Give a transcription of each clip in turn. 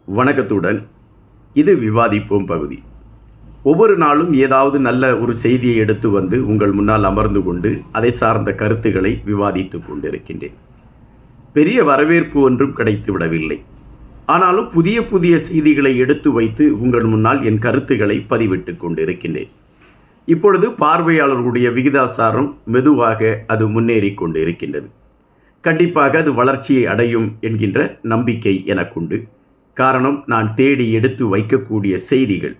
வணக்கத்துடன் இது விவாதிப்போம் பகுதி. ஒவ்வொரு நாளும் ஏதாவது நல்ல ஒரு செய்தியை எடுத்து வந்து உங்கள் முன்னால் அமர்ந்து கொண்டு அதை சார்ந்த கருத்துக்களை விவாதித்து கொண்டிருக்கின்றேன். பெரிய வரவேற்பு ஒன்றும் கிடைத்து விடவில்லை. ஆனாலும் புதிய புதிய செய்திகளை எடுத்து வைத்து உங்கள் முன்னால் என் கருத்துக்களை பதிவிட்டு கொண்டிருக்கின்றேன். இப்பொழுது பார்வையாளர்களுடைய விகிதாசாரம் மெதுவாக அது முன்னேறி கொண்டு இருக்கின்றது. கண்டிப்பாக அது வளர்ச்சியை அடையும் என்கின்ற நம்பிக்கை எனக்குண்டு. காரணம், நான் தேடி எடுத்து வைக்கக்கூடிய செய்திகள்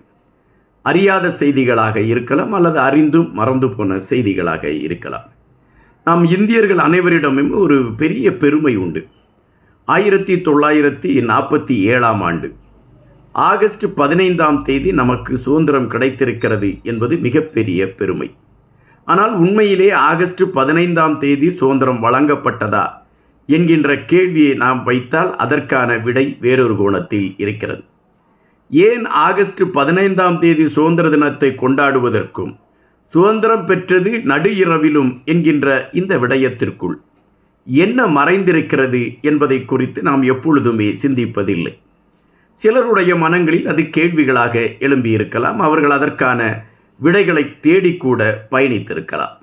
அறியாத செய்திகளாக இருக்கலாம், அல்லது அறிந்தும் மறந்து போன செய்திகளாக இருக்கலாம். நாம் இந்தியர்கள் அனைவரிடமும் ஒரு பெரிய பெருமை உண்டு. 1947 ஆண்டு ஆகஸ்ட் 15 நமக்கு சுதந்திரம் கிடைத்திருக்கிறது என்பது மிகப்பெரிய பெருமை. ஆனால் உண்மையிலே ஆகஸ்ட் 15 சுதந்திரம் வழங்கப்பட்டதா என்கின்ற கேள்வியை நாம் வைத்தால் அதற்கான விடை வேறொரு கோணத்தில் இருக்கிறது. ஏன் ஆகஸ்ட் 15 சுதந்திர தினத்தை கொண்டாடுவதற்கும் சுதந்திரம் பெற்றது நடு இரவிலும் என்கின்ற இந்த விடயத்திற்குள் என்ன மறைந்திருக்கிறது என்பதை குறித்து நாம் எப்பொழுதுமே சிந்திப்பதில்லை. சிலருடைய மனங்களில் அது கேள்விகளாக எழும்பியிருக்கலாம். அவர்கள் அதற்கான விடைகளை தேடிக்கூட பயணித்திருக்கலாம்.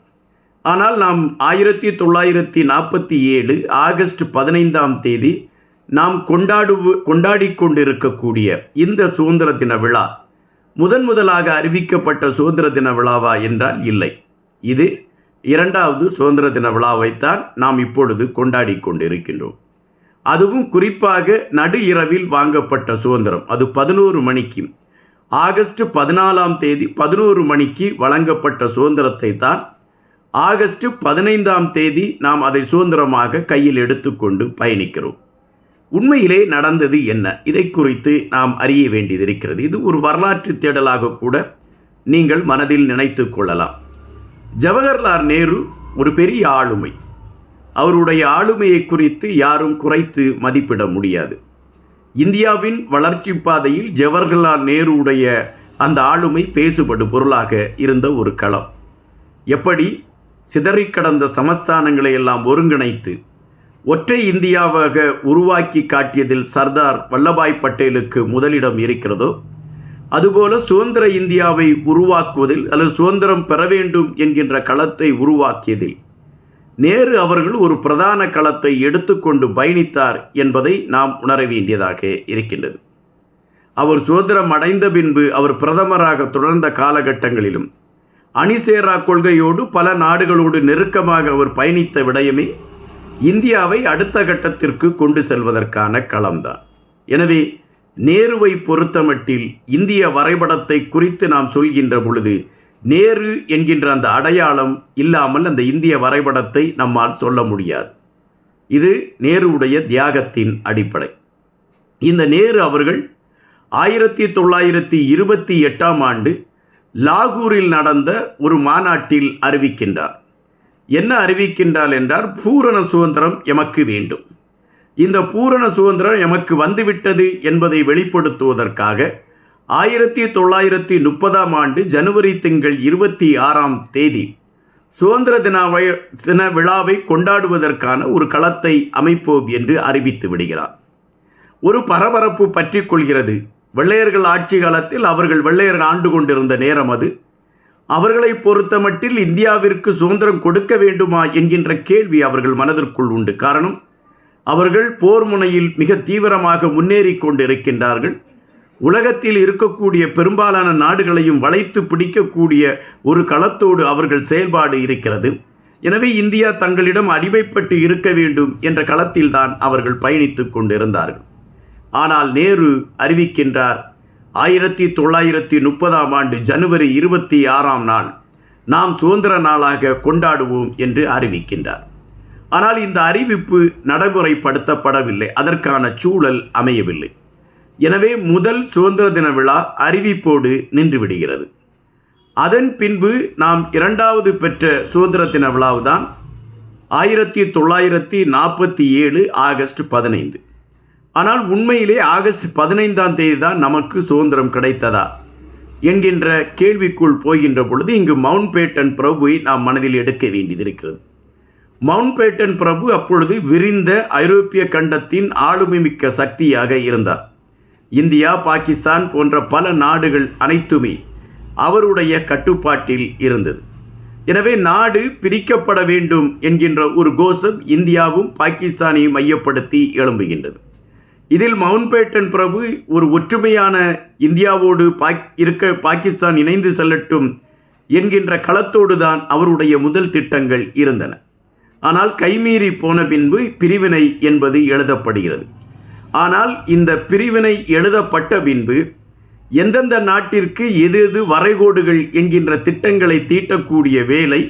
ஆனால் நாம் 1947 ஆகஸ்ட் 15 நாம் கொண்டாடி கொண்டிருக்கக்கூடிய இந்த சுதந்திர தின விழா முதலாக அறிவிக்கப்பட்ட சுதந்திர தின விழாவா என்றால் இல்லை. இது இரண்டாவது சுதந்திர தின விழாவைத்தான் நாம் இப்பொழுது கொண்டாடி கொண்டிருக்கின்றோம். அதுவும் குறிப்பாக நடு இரவில் வாங்கப்பட்ட சுதந்திரம். அது 11 மணிக்கு, ஆகஸ்ட் 14 11 மணிக்கு வழங்கப்பட்ட சுதந்திரத்தை தான் ஆகஸ்ட் 15 நாம் அதை சுதந்திரமாக கையில் எடுத்துக்கொண்டு பயணிக்கிறோம். உண்மையிலே நடந்தது என்ன? இதை குறித்து நாம் அறிய வேண்டியதிருக்கிறது. இது ஒரு வரலாற்று தேடலாக கூட நீங்கள் மனதில் நினைத்து கொள்ளலாம். ஜவஹர்லால் நேரு ஒரு பெரிய ஆளுமை. அவருடைய ஆளுமையை குறித்து யாரும் குறைத்து மதிப்பிட முடியாது. இந்தியாவின் வளர்ச்சி பாதையில் ஜவஹர்லால் நேருடைய அந்த ஆளுமை பேசுபடு பொருளாக இருந்த ஒரு களம். எப்படி சிதறி கடந்த சமஸ்தானங்களை எல்லாம் ஒருங்கிணைத்து ஒற்றை இந்தியாவாக உருவாக்கி காட்டியதில் சர்தார் வல்லபாய் பட்டேலுக்கு முதலிடம் இருக்கிறதோ, அதுபோல சுதந்திர இந்தியாவை உருவாக்குவதில் அல்லது சுதந்திரம் பெற வேண்டும் என்கின்ற களத்தை உருவாக்கியதில் நேரு அவர்கள் ஒரு பிரதான களத்தை எடுத்துக்கொண்டு பயணித்தார் என்பதை நாம் உணர வேண்டியதாக இருக்கின்றது. அவர் சுதந்திரம் அடைந்த பின்பு அவர் பிரதமராக தொடர்ந்த காலகட்டங்களிலும் அணிசேரா கொள்கையோடு பல நாடுகளோடு நெருக்கமாக அவர் பயணித்த விடயமே இந்தியாவை அடுத்த கட்டத்திற்கு கொண்டு செல்வதற்கான களம்தான். எனவே நேருவை பொறுத்தமட்டில் இந்திய வரைபடத்தை குறித்து நாம் சொல்கின்ற பொழுது நேரு என்கின்ற அந்த அடையாளம் இல்லாமல் அந்த இந்திய வரைபடத்தை நம்மால் சொல்ல முடியாது. இது நேருவுடைய தியாகத்தின் அடிப்படை. இந்த நேரு அவர்கள் 1928 ஆண்டு லாகூரில் நடந்த ஒரு மாநாட்டில் அறிவிக்கின்றார். என்ன அறிவிக்கின்றார் என்றால், பூரண சுதந்திரம் எமக்கு வேண்டும். இந்த பூரண சுதந்திரம் எமக்கு வந்துவிட்டது என்பதை வெளிப்படுத்துவதற்காக 1930 ஆண்டு ஜனவரி திங்கள் 26 சுதந்திர தின விழாவை கொண்டாடுவதற்கான ஒரு களத்தை அமைப்போம் என்று அறிவித்து விடுகிறார். ஒரு பரபரப்பு பற்றி கொள்கிறது. வெள்ளையர்கள் ஆட்சி காலத்தில் அவர்கள் வெள்ளையர்கள் ஆண்டு கொண்டிருந்த நேரம் அது. அவர்களை பொறுத்தமட்டில் இந்தியாவிற்கு சுதந்திரம் கொடுக்க வேண்டுமா என்கின்ற கேள்வி அவர்கள் மனதிற்குள் உண்டு. காரணம், அவர்கள் போர் முனையில் மிக தீவிரமாக முன்னேறி கொண்டிருக்கின்றார்கள். உலகத்தில் இருக்கக்கூடிய பெரும்பாலான நாடுகளையும் வளைத்து பிடிக்கக்கூடிய ஒரு களத்தோடு அவர்கள் செயல்பாடு இருக்கிறது. எனவே இந்தியா தங்களிடம் அடிமைப்பட்டு இருக்க வேண்டும் என்ற களத்தில்தான் அவர்கள் பயணித்து கொண்டிருந்தார்கள். ஆனால் நேரு அறிவிக்கின்றார், 1930 ஆண்டு ஜனவரி 26 நாம் சுதந்திர நாளாக கொண்டாடுவோம் என்று அறிவிக்கின்றார். ஆனால் இந்த அறிவிப்பு நடைமுறைப்படுத்தப்படவில்லை. அதற்கான சூழல் அமையவில்லை. எனவே முதல் சுதந்திர தின விழா அறிவிப்போடு நின்றுவிடுகிறது. அதன் பின்பு நாம் இரண்டாவது பெற்ற சுதந்திர தின விழாவுதான் 1947 ஆகஸ்ட் 15. ஆனால் உண்மையிலே ஆகஸ்ட் 15 தான் நமக்கு சுதந்திரம் கிடைத்ததா என்கின்ற கேள்விக்குள் போகின்ற பொழுது இங்கு மவுண்ட் பேட்டன் பிரபுவை நாம் மனதில் எடுக்க வேண்டியதிருக்கிறது. மவுண்ட் பேட்டன் பிரபு அப்பொழுது விரிந்த ஐரோப்பிய கண்டத்தின் ஆளுமை மிக்க சக்தியாக இருந்தார். இந்தியா, பாகிஸ்தான் போன்ற பல நாடுகள் அனைத்துமே அவருடைய கட்டுப்பாட்டில் இருந்தது. எனவே நாடு பிரிக்கப்பட வேண்டும் என்கின்ற ஒரு கோஷம் இந்தியாவும் பாகிஸ்தானையும் மையப்படுத்தி எழும்புகின்றது. இதில் மவுண்ட்பேட்டன் பிரபு ஒரு ஒற்றுமையான இந்தியாவோடு பாகிஸ்தான் இணைந்து செல்லட்டும் என்கின்ற களத்தோடு தான் அவருடைய முதல் திட்டங்கள் இருந்தன. ஆனால் கைமீறி போன பின்பு பிரிவினை என்பது எழுதப்படுகிறது. ஆனால் இந்த பிரிவினை எழுதப்பட்ட பின்பு எந்தெந்த நாட்டிற்கு எது எது வரைகோடுகள் என்கின்ற திட்டங்களை தீட்டக்கூடிய வேலை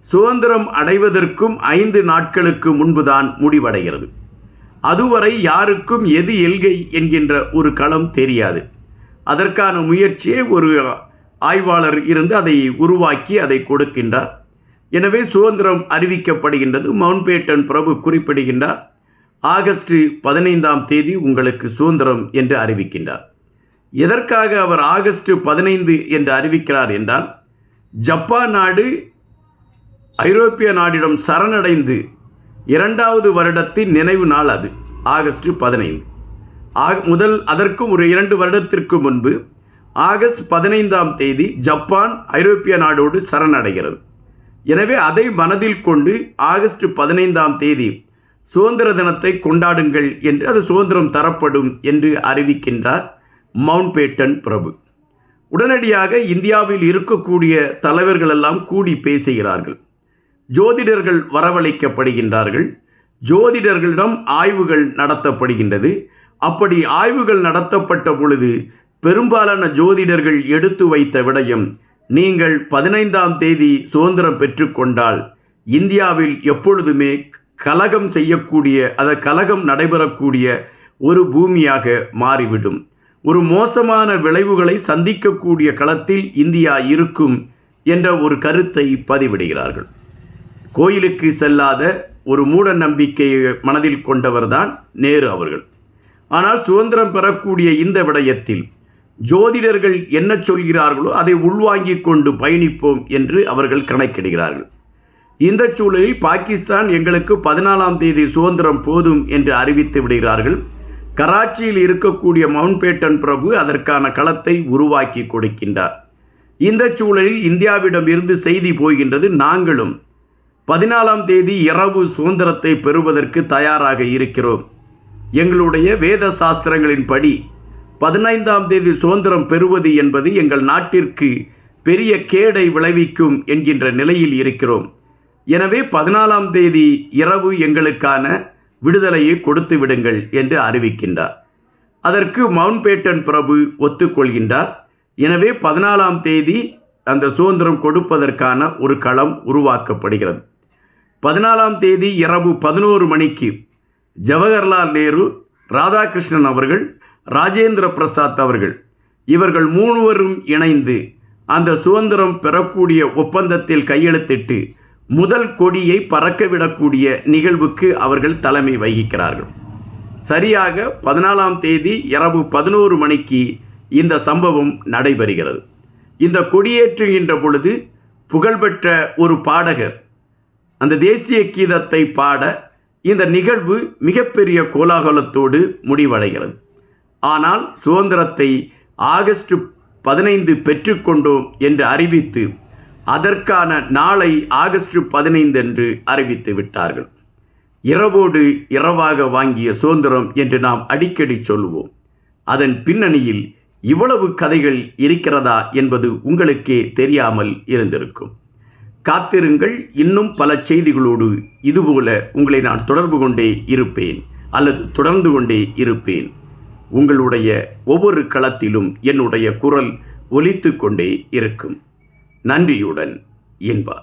சுதந்திரம் அடைவதற்கும் 5 நாட்களுக்கு முன்புதான் முடிவடைகிறது. அதுவரை யாருக்கும் எது எல்கை என்கின்ற ஒரு களம் தெரியாது. அதற்கான முயற்சியை ஒரு ஆய்வாளர் இருந்து அதை உருவாக்கி அதை கொடுக்கின்றார். எனவே சுதந்திரம் அறிவிக்கப்படுகின்றது. மவுண்ட்பேட்டன் பிரபு குறிப்பிடுகின்றார், ஆகஸ்ட் 15ஆம் தேதி உங்களுக்கு சுதந்திரம் என்று அறிவிக்கின்றார். எதற்காக அவர் ஆகஸ்ட் 15 என்று அறிவிக்கிறார் என்றால், ஜப்பான் நாடு ஐரோப்பிய நாடிடம் சரணடைந்து 2வது வருடத்தின் நினைவு நாள் அது ஆகஸ்ட் 15. அதற்கு ஒரு 2 வருடத்திற்கு முன்பு ஆகஸ்ட் 15ஆம் தேதி ஜப்பான் ஐரோப்பிய நாடோடு சரணடைகிறது. எனவே அதை மனதில் கொண்டு ஆகஸ்ட் 15ஆம் தேதி சுதந்திர தினத்தை கொண்டாடுங்கள் என்று, அது சுதந்திரம் தரப்படும் என்று அறிவிக்கின்றார் மவுண்ட்பேட்டன் பிரபு. உடனடியாக இந்தியாவில் இருக்கக்கூடிய தலைவர்கள் எல்லாம் கூடி பேசுகிறார்கள். ஜோதிடர்கள் வரவழைக்கப்படுகின்றார்கள். ஜோதிடர்களிடம் ஆய்வுகள் நடத்தப்படுகின்றது. அப்படி ஆய்வுகள் நடத்தப்பட்ட பொழுது பெரும்பாலான ஜோதிடர்கள் எடுத்து வைத்த விடயம், நீங்கள் 15ஆம் தேதி சுதந்திரம் பெற்றுக்கொண்டால் இந்தியாவில் எப்பொழுதுமே கலகம் செய்யக்கூடிய, கலகம் நடைபெறக்கூடிய ஒரு பூமியாக மாறிவிடும், ஒரு மோசமான விளைவுகளை சந்திக்கக்கூடிய களத்தில் இந்தியா இருக்கும் என்ற ஒரு கருத்தை பதிவிடுகிறார்கள். கோயிலுக்கு செல்லாத ஒரு மூட நம்பிக்கையை மனதில் கொண்டவர்தான் நேரு அவர்கள். ஆனால் சுதந்திரம் பெறக்கூடிய இந்த விடயத்தில் ஜோதிடர்கள் என்ன சொல்கிறார்களோ அதை உள்வாங்கிக் கொண்டு பயணிப்போம் என்று அவர்கள் கணக்கிடுகிறார்கள். இந்த சூழலில் பாகிஸ்தான் எங்களுக்கு 14ஆம் தேதி சுதந்திரம் போதும் என்று அறிவித்து விடுகிறார்கள். கராச்சியில் இருக்கக்கூடிய மவுண்ட்பேட்டன் பிரபு அதற்கான களத்தை உருவாக்கி கொடுக்கின்றார். இந்த சூழலில் இந்தியாவிடம் இருந்து செய்தி போகின்றது, நாங்களும் 14ஆம் தேதி இரவு சுதந்திரத்தை பெறுவதற்கு தயாராக இருக்கிறோம். எங்களுடைய வேத சாஸ்திரங்களின்படி 15ஆம் தேதி சுதந்திரம் பெறுவது என்பது எங்கள் நாட்டிற்கு பெரிய கேடை விளைவிக்கும் என்கின்ற நிலையில் இருக்கிறோம். எனவே 14ஆம் தேதி இரவு எங்களுக்கான விடுதலையை கொடுத்து விடுங்கள் என்று அறிவிக்கின்றார். அதற்கு மவுண்ட்பேட்டன் பிரபு ஒத்துக்கொள்கின்றார். எனவே 14ஆம் தேதி அந்த சுதந்திரம் கொடுப்பதற்கான ஒரு களம் உருவாக்கப்படுகிறது. 14ஆம் தேதி இரவு 11 மணிக்கு ஜவஹர்லால் நேரு, ராதாகிருஷ்ணன் அவர்கள், ராஜேந்திர பிரசாத் அவர்கள், இவர்கள் 3வரும் இணைந்து அந்த சுதந்திரம் பெறக்கூடிய ஒப்பந்தத்தில் கையெழுத்திட்டு முதல் கொடியை பறக்கவிடக்கூடிய நிகழ்வுக்கு அவர்கள் தலைமை வகிக்கிறார்கள். சரியாக 14ஆம் தேதி இரவு 11 மணிக்கு இந்த சம்பவம் நடைபெறுகிறது. இந்த கொடியேற்றுகின்ற பொழுது புகழ்பெற்ற ஒரு பாடகர் அந்த தேசிய கீதத்தை பாட இந்த நிகழ்வு மிகப்பெரிய கோலாகலத்தோடு முடிவடைகிறது. ஆனால் சுதந்திரத்தை ஆகஸ்ட் 15 பெற்றுக்கொண்டோம் என்று அறிவித்து அதற்கான நாளை ஆகஸ்ட் 15 என்று அறிவித்து விட்டார்கள். இரவோடு இரவாக வாங்கிய சுதந்திரம் என்று நாம் அடிக்கடி சொல்லுவோம். அதன் பின்னணியில் இவ்வளவு கதைகள் இருக்கிறதா என்பது உங்களுக்கே தெரியாமல் இருந்திருக்கும். காத்திருங்கள், இன்னும் பல செய்திகளோடு இதுபோல உங்களை நான் தொடர்பு கொண்டே இருப்பேன் அல்லது தொடர்ந்து கொண்டே இருப்பேன். உங்களுடைய ஒவ்வொரு களத்திலும் என்னுடைய குரல் ஒலித்து கொண்டே இருக்கும். நன்றியுடன் இன்பா.